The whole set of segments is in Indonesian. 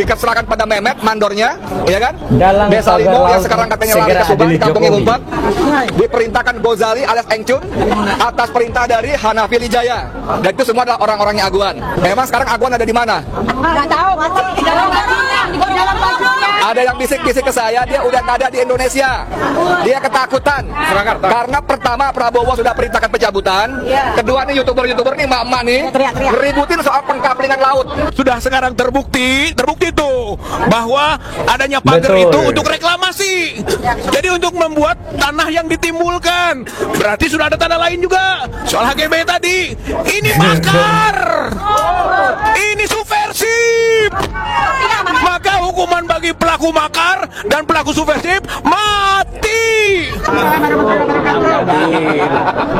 diserahkan pada Mehmet, mandornya, ya kan? Dalam Desa pagar Limo yang laut sekarang katanya lari segera ke Subang, adili di Kampung Jokowi. Ngumpat, diperintahkan Gozali alias Engcun atas perintah dari Hanafi Lijaya. Dan itu semua adalah orang-orangnya Aguan. Memang sekarang Aguan ada di mana? Nggak tahu, masih di dalam bajunya, di dalam bajunya. Ada yang bisik-bisik ke saya, dia udah nggak ada di Indonesia. Dia ketakutan. Karena pertama Prabowo sudah perintahkan pencabutan. Kedua nih youtuber-youtuber nih, emak-emak nih, ributin soal pengkaplingan laut. Sudah sekarang terbukti tuh bahwa adanya pagar Betul. itu untuk reklamasi. Jadi untuk membuat tanah yang ditimbulkan. Berarti sudah ada tanda lain juga. Soal HGB tadi, ini makar. Ini subversif. Maka hukuman bagi pelaku makar dan pelaku subversif mati.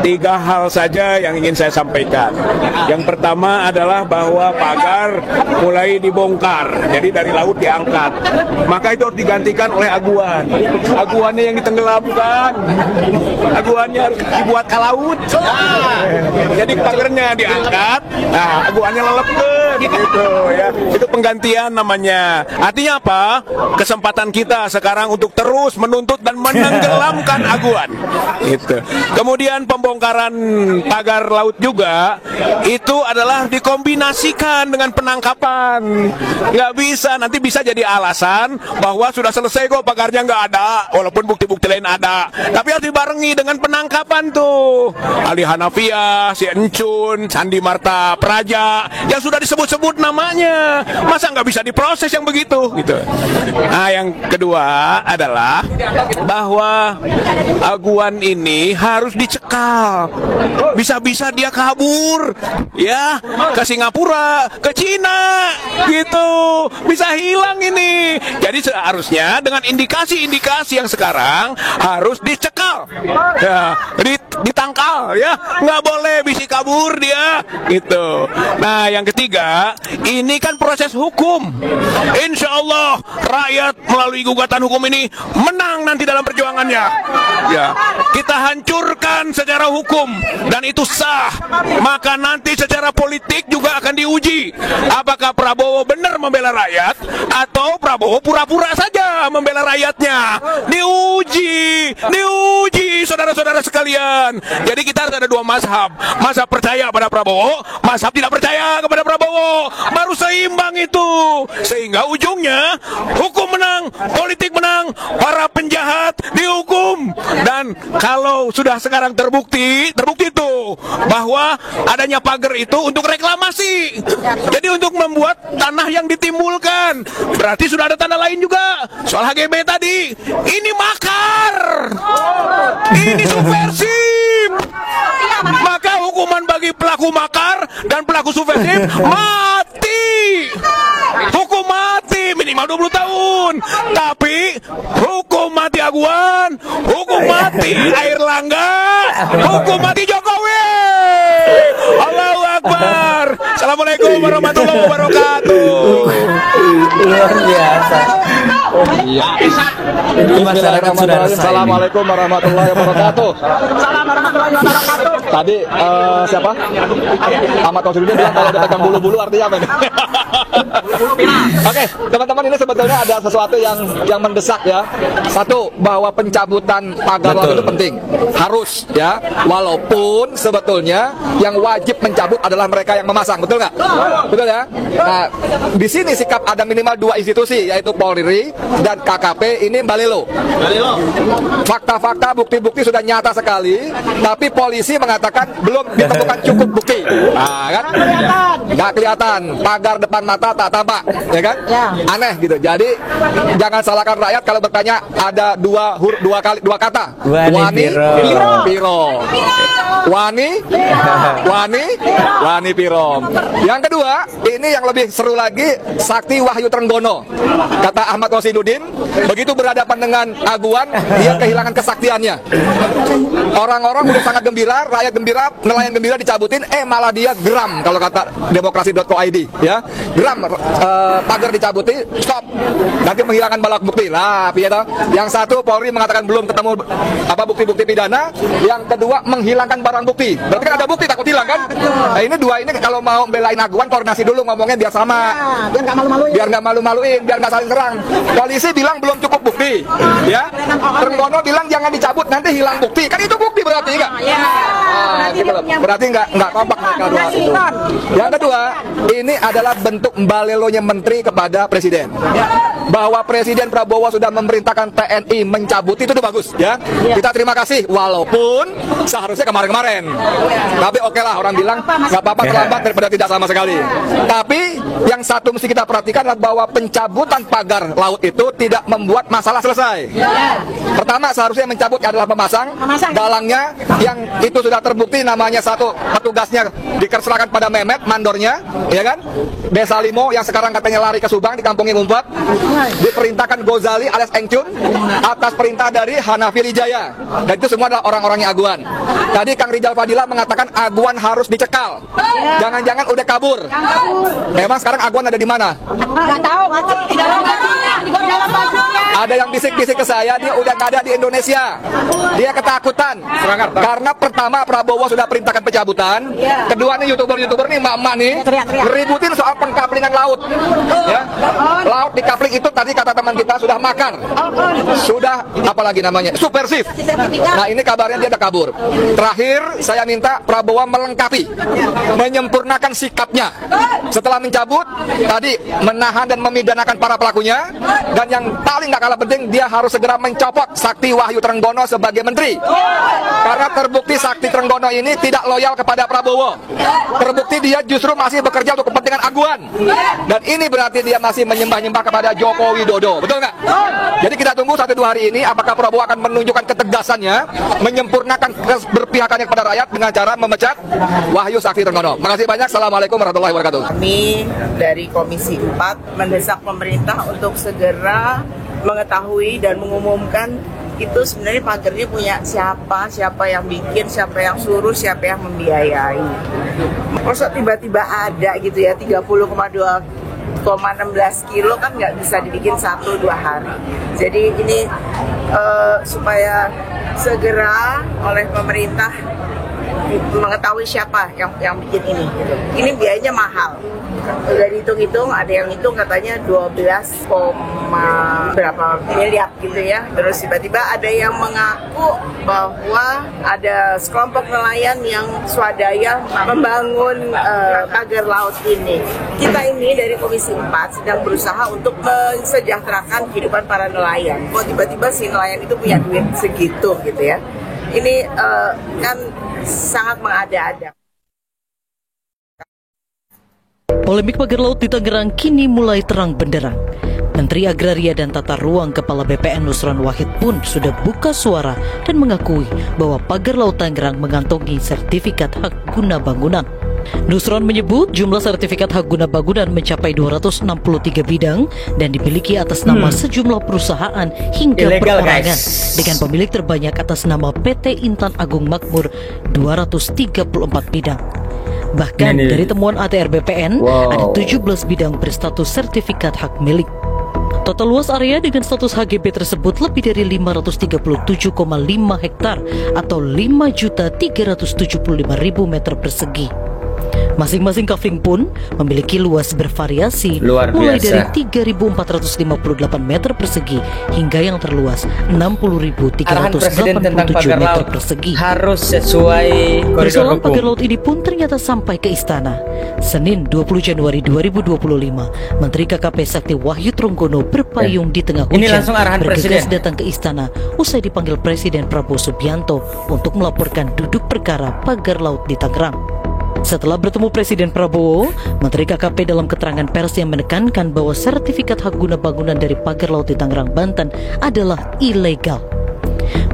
Tiga hal saja yang ingin saya sampaikan. Yang pertama adalah bahwa pagar mulai dibongkar, jadi dari laut diangkat. Maka itu harus digantikan oleh aguan. Aguannya yang ditenggelamkan, aguannya harus dibuat ke laut. Jadi pagarnya diangkat, nah aguannya lelepkan, gitu ya. Itu penggantian namanya. Artinya apa? Kesempatan kita sekarang untuk terus menuntut dan menenggelamkan aguan. Gitu. Kemudian pembongkaran pagar laut juga itu adalah dikombinasikan dengan penangkapan. Nggak bisa, nanti bisa jadi alasan bahwa sudah selesai kok pagarnya nggak ada, walaupun bukti-bukti lain ada. Tapi harus dibarengi dengan penangkapan tuh. Ali Hanafiah, si Encun, Sandi Marta Praja, yang sudah disebut-sebut namanya. Masa nggak bisa diproses yang begitu? Gitu. Nah, yang kedua adalah bahwa aguan ini harus dicekal. Bisa-bisa dia kabur, ya, ke Singapura, ke Cina, gitu. Bisa hilang ini. Jadi seharusnya dengan indikasi-indikasi yang sekarang harus dicekal, ya, ditangkal, ya, nggak boleh bisa kabur dia, gitu. Nah, yang ketiga, ini kan proses hukum. Insya Allah rakyat melalui gugatan hukum ini menang nanti dalam perjuangannya. Ya, kita hancurkan secara hukum dan itu sah. Maka nanti secara politik juga akan diuji apakah Prabowo benar membela rakyat atau Prabowo pura-pura saja membela rakyatnya. Diuji saudara-saudara sekalian. Jadi kita harus ada dua mazhab. Mazhab percaya pada Prabowo, mazhab tidak percaya kepada Prabowo. Baru seimbang itu. Sehingga ujungnya hukum menang, politik menang, para penjahat dihukum. Dan kalau sudah sekarang terbukti itu bahwa adanya pagar itu untuk reklamasi. Jadi untuk membuat tanah yang ditimbulkan. Berarti sudah ada tanda lain juga. Soal HGB tadi, ini makar. Ini subversif. Maka hukuman bagi pelaku makar dan pelaku subversif mati. Hukum mati minimal 20 tahun. Tapi hukum mati Aguan, hukum mati Airlangga, hukum mati Jokowi. Allahu Akbar. Assalamualaikum warahmatullahi wabarakatuh. Luar biasa. Ini masyarakat sudah resah. Assalamualaikum warahmatullahi wabarakatuh. Tadi siapa? Ahmad Tauhidudin bilang kalau ada bulu-bulu artinya apa ini? Oke, teman-teman, ini sebetulnya ada sesuatu yang mendesak ya. Satu, bahwa pencabutan pagar laut itu penting, harus ya. Walaupun sebetulnya yang wajib mencabut adalah mereka yang memasang, betul nggak? Betul ya. Nah, di sini sikap ada minimal dua institusi, yaitu Polri dan KKP ini balelo. Fakta-fakta, bukti-bukti sudah nyata sekali, tapi polisi mengatakan belum ditemukan cukup bukti. Nah, kan? Nggak kelihatan, pagar depan mata tak tampak, ya kan? Aneh gitu. Jadi jangan salahkan rakyat kalau bertanya ada dua kata. Wani, Piro. Wani, Piro. Yang kedua, ini yang lebih seru lagi, Sakti Wahyu Trenggono. Kata Ahmad Tauhidudin, begitu berhadapan dengan Aguan, dia kehilangan kesaktiannya. Orang-orang udah sangat gembira, rakyat gembira, nelayan gembira dicabutin, malah dia geram kalau kata demokrasi.co.id, ya. Geram, pagar dicabuti, stop. Nanti menghilangkan balak bukti. Lah, piye toh? Yang satu Polri mengatakan belum ketemu bukti-bukti pidana, yang kedua menghilangkan barang barang bukti. Berarti kan ada bukti takut hilang kan? Nah ini dua ini kalau mau belain aguan koordinasi dulu ngomongnya biar sama. Biar nggak malu-maluin. Biar nggak malu-maluin, biar nggak saling serang. Polisi bilang belum cukup bukti, ya. Trenggono bilang jangan dicabut nanti hilang bukti. Kan itu bukti berarti enggak? Berarti nggak kompak mereka dua. Yang kedua, ini adalah bentuk mbalelonya menteri kepada presiden. Bahwa Presiden Prabowo sudah memerintahkan TNI mencabut itu udah bagus, ya. Kita terima kasih, walaupun seharusnya kemarin-kemarin. Tapi oke lah, orang bilang nggak apa-apa terlambat daripada tidak sama sekali. Tapi yang satu mesti kita perhatikan adalah bahwa pencabutan pagar laut itu tidak membuat masalah selesai. Pertama, seharusnya mencabut adalah pemasang dalangnya yang itu sudah terbukti namanya satu petugasnya dikerahkan pada Mehmet mandornya, ya kan? Desa Limo yang sekarang katanya lari ke Subang di kampungnya ngumpet, diperintahkan Gozali alias Engcun atas perintah dari Hanafi Wijaya, dan itu semua adalah orang-orangnya Aguan. Tadi Kang Rizal Fadila mengatakan Aguan harus dicekal, jangan-jangan udah kabur. Memang sekarang Aguan ada di mana? Nggak tahu, di dalam bajunya, di dalam bajunya. Ada yang bisik-bisik ke saya, dia udah nggak ada di Indonesia. Dia ketakutan. Karena pertama Prabowo sudah perintahkan pencabutan. Kedua nih youtuber-youtuber nih, emak-emak nih, ributin soal pengkaplingan laut. Ya. Laut di kapling itu tadi kata teman kita sudah makar. Sudah apalagi namanya? Subversif. Nah ini kabarnya dia udah kabur. Terakhir saya minta Prabowo melengkapi, menyempurnakan sikapnya. Setelah mencabut, tadi menahan dan memidanakan para pelakunya, dan yang paling nggak kalah penting dia harus segera mencopot Sakti Wahyu Trenggono sebagai menteri. Karena terbukti Sakti Trenggono ini tidak loyal kepada Prabowo. Terbukti dia justru masih bekerja untuk kepentingan Aguan. Dan ini berarti dia masih menyembah-nyembah kepada Joko Widodo. Betul nggak? Jadi kita tunggu 1-2 hari ini apakah Prabowo akan menunjukkan ketegasannya, menyempurnakan keberpihakannya kepada rakyat dengan cara memecat Wahyu Sakti Trenggono. Makasih banyak. Assalamualaikum warahmatullahi wabarakatuh. Kami dari Komisi 4 mendesak pemerintah untuk segera mengetahui dan mengumumkan itu sebenarnya pagarnya punya siapa yang bikin, siapa yang suruh, siapa yang membiayai. Masa tiba-tiba ada gitu ya, 30,16 kilo kan nggak bisa dibikin 1-2 hari. Jadi ini supaya segera oleh pemerintah mengetahui siapa yang bikin ini. Gitu. Ini biayanya mahal. Udah dihitung-hitung, ada yang hitung katanya 12, berapa miliar gitu ya. Terus tiba-tiba ada yang mengaku bahwa ada sekelompok nelayan yang swadaya membangun pagar laut ini. Kita ini dari Komisi 4 sedang berusaha untuk mensejahterakan kehidupan para nelayan. Kok tiba-tiba si nelayan itu punya duit segitu gitu ya. Ini kan sangat mengada-ada. Polemik pagar laut di Tangerang kini mulai terang benderang. Menteri Agraria dan Tata Ruang Kepala BPN Nusron Wahid pun sudah buka suara dan mengakui bahwa pagar laut Tangerang mengantongi sertifikat hak guna bangunan. Nusron menyebut jumlah sertifikat hak guna bangunan mencapai 263 bidang dan dimiliki atas nama sejumlah perusahaan hingga Ilegal, perorangan, guys. dengan pemilik terbanyak atas nama PT Intan Agung Makmur 234 bidang. Bahkan Ini. dari temuan ATR BPN ada 17 bidang berstatus sertifikat hak milik. Total luas area dengan status HGB tersebut lebih dari 537,5 hektar atau 5.375.000 meter persegi. Masing-masing kafling pun memiliki luas bervariasi Luar mulai biasa. dari 3.458 meter persegi hingga yang terluas Arahan Presiden tentang 60.387 pagar meter laut persegi. harus sesuai koridor Persoalan pagar hukum. laut ini pun ternyata sampai ke istana. Senin 20 Januari 2025, Menteri KKP Sakti Wahyu Trenggono berpayung di tengah hujan. Ini langsung arahan bergegas Presiden. datang ke istana usai dipanggil Presiden Prabowo Subianto untuk melaporkan duduk perkara pagar laut di Tangerang. Setelah bertemu Presiden Prabowo, Menteri KKP dalam keterangan pers yang menekankan bahwa sertifikat hak guna bangunan dari pagar laut di Tangerang, Banten adalah ilegal.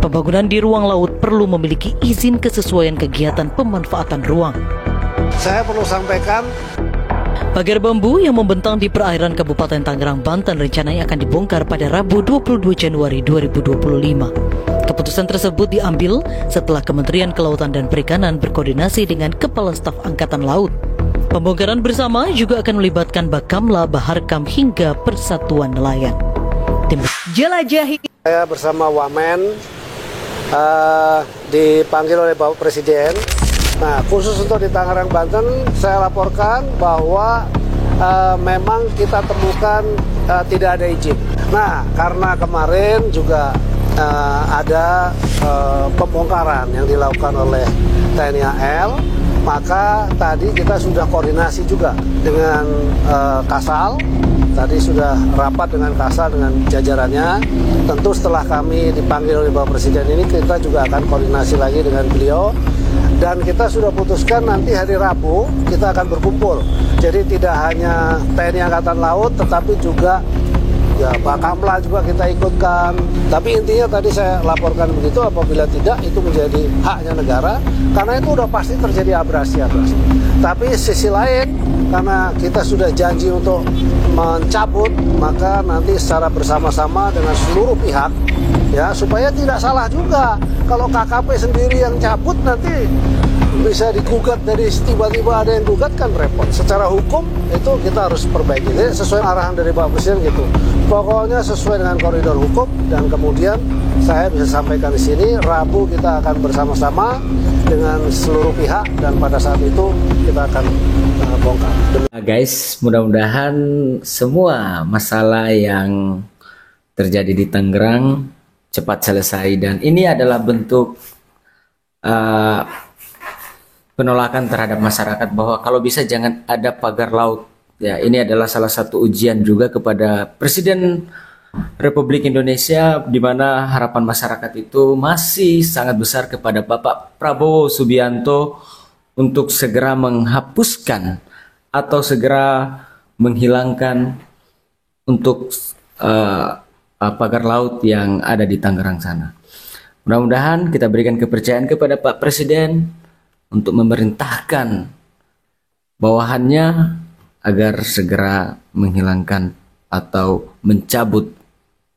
Pembangunan di ruang laut perlu memiliki izin kesesuaian kegiatan pemanfaatan ruang. Saya perlu sampaikan Pagar bambu yang membentang di perairan Kabupaten Tangerang, Banten rencananya akan dibongkar pada Rabu 22 Januari 2025. Keputusan tersebut diambil setelah Kementerian Kelautan dan Perikanan berkoordinasi dengan Kepala Staf Angkatan Laut. Pembongkaran bersama juga akan melibatkan Bakamla, Baharkam hingga Persatuan Nelayan. Jelajahi saya bersama Wamen dipanggil oleh Bapak Presiden. Nah, khusus untuk di Tangerang, Banten, saya laporkan bahwa memang kita temukan tidak ada izin. Nah, karena kemarin juga ada pembongkaran yang dilakukan oleh TNI AL, maka tadi kita sudah koordinasi juga dengan Kasal. Tadi sudah rapat dengan Kasal, dengan jajarannya. Tentu setelah kami dipanggil oleh Bapak Presiden ini, kita juga akan koordinasi lagi dengan beliau. Dan kita sudah putuskan nanti hari Rabu kita akan berkumpul. Jadi tidak hanya TNI Angkatan Laut, tetapi juga ya Bakamla juga kita ikutkan. Tapi intinya tadi saya laporkan begitu, apabila tidak itu menjadi haknya negara, karena itu udah pasti terjadi abrasi. Tapi sisi lain, karena kita sudah janji untuk mencabut, maka nanti secara bersama-sama dengan seluruh pihak, ya supaya tidak salah juga. Kalau KKP sendiri yang cabut nanti bisa digugat, dari tiba-tiba ada yang gugat kan repot. Secara hukum itu kita harus perbaiki. Jadi sesuai arahan dari Pak Presiden gitu. Pokoknya sesuai dengan koridor hukum, dan kemudian saya bisa sampaikan di sini Rabu kita akan bersama-sama dengan seluruh pihak, dan pada saat itu kita akan bongkar. Guys, mudah-mudahan semua masalah yang terjadi di Tangerang cepat selesai, dan ini adalah bentuk penolakan terhadap masyarakat bahwa kalau bisa jangan ada pagar laut. Ya, ini adalah salah satu ujian juga kepada Presiden Republik Indonesia, di mana harapan masyarakat itu masih sangat besar kepada Bapak Prabowo Subianto untuk segera menghapuskan atau segera menghilangkan untuk pagar laut yang ada di Tangerang sana. Mudah-mudahan kita berikan kepercayaan kepada Pak Presiden untuk memerintahkan bawahannya agar segera menghilangkan atau mencabut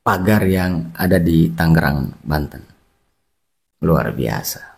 pagar yang ada di Tangerang, Banten. Luar biasa.